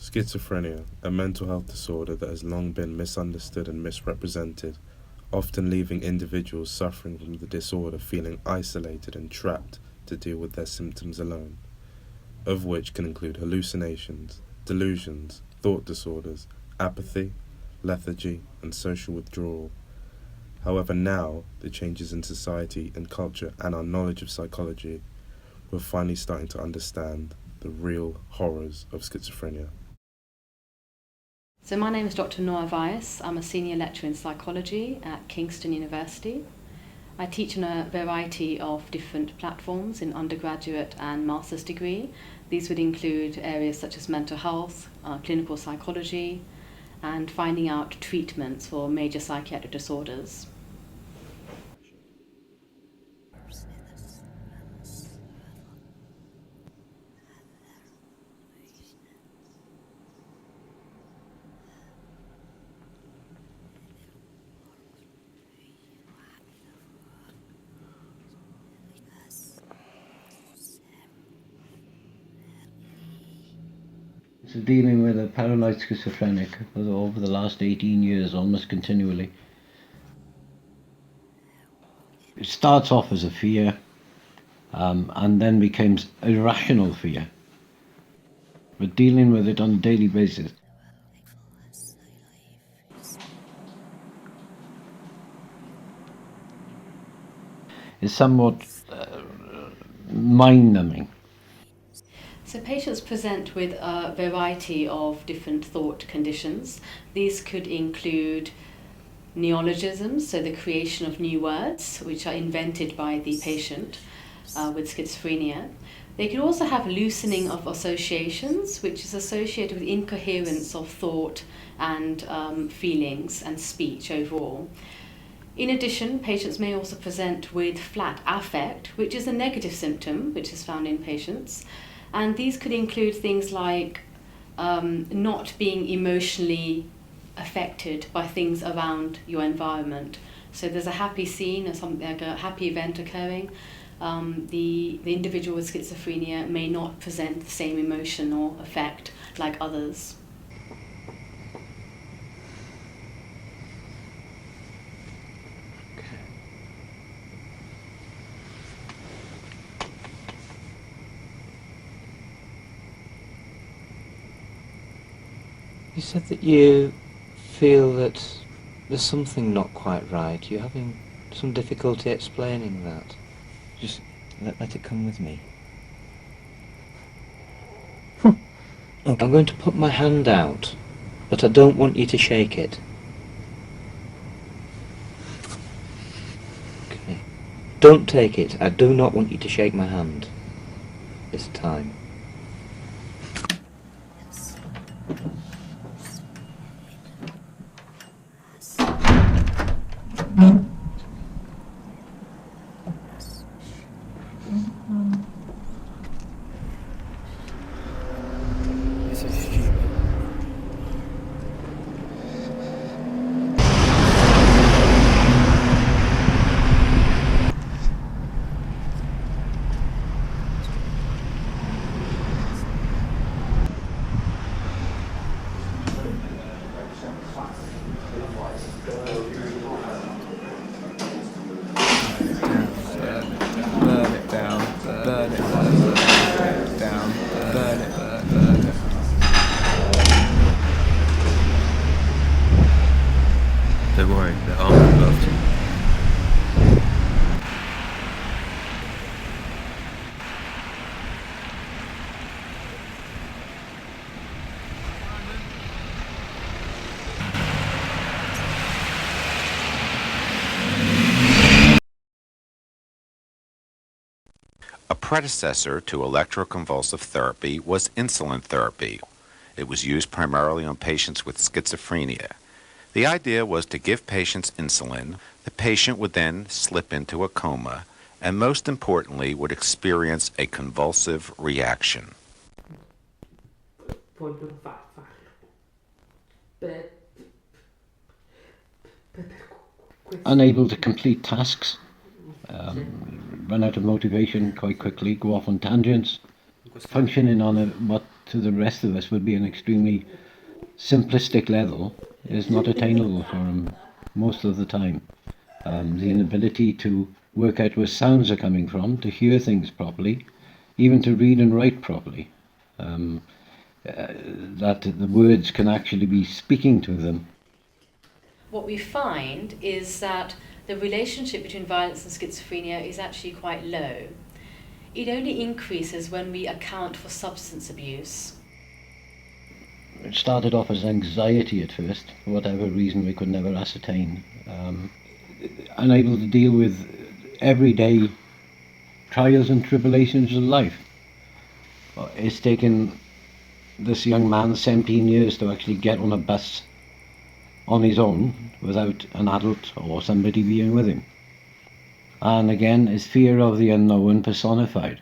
Schizophrenia, a mental health disorder that has long been misunderstood and misrepresented, often leaving individuals suffering from the disorder feeling isolated and trapped to deal with their symptoms alone, of which can include hallucinations, delusions, thought disorders, apathy, lethargy, and social withdrawal. However, now, the changes in society and culture and our knowledge of psychology, we're finally starting to understand the real horrors of schizophrenia. So my name is Dr. Nora Vyas. I'm a senior lecturer in psychology at Kingston University. I teach on a variety of different platforms in undergraduate and master's degree. These would include areas such as mental health, clinical psychology, and finding out treatments for major psychiatric disorders. So dealing with a paranoid schizophrenic over the last 18 years, almost continually. It starts off as a fear and then becomes irrational fear. But dealing with it on a daily basis. Is somewhat mind-numbing. So patients present with a variety of different thought conditions. These could include neologisms, so the creation of new words which are invented by the patient with schizophrenia. They could also have loosening of associations, which is associated with incoherence of thought and feelings and speech overall. In addition, patients may also present with flat affect, which is a negative symptom which is found in patients. And these could include things like not being emotionally affected by things around your environment. So there's a happy scene or something like a happy event occurring. The individual with schizophrenia may not present the same emotion or effect like others. You said that you feel that there's something not quite right. You're having some difficulty explaining that. Just let it come with me. Okay. I'm going to put my hand out, but I don't want you to shake it. Okay. Don't take it. I do not want you to shake my hand this time. This is stupid. Burn it down, burn it down, burn it. Don't worry, they're armed and loved. A predecessor to electroconvulsive therapy was insulin therapy. It was used primarily on patients with schizophrenia. The idea was to give patients insulin. The patient would then slip into a coma and, most importantly, would experience a convulsive reaction. Unable to complete tasks, run out of motivation quite quickly, go off on tangents. functioning on what to the rest of us would be an extremely simplistic level is not attainable for him most of the time. The inability to work out where sounds are coming from, to hear things properly, even to read and write properly. That the words can actually be speaking to them. What we find is that the relationship between violence and schizophrenia is actually quite low. It only increases when we account for substance abuse. It started off as anxiety at first, for whatever reason we could never ascertain. Unable to deal with everyday trials and tribulations of life. It's taken this young man 17 years to actually get on a bus on his own without an adult or somebody being with him. And again, his fear of the unknown personified.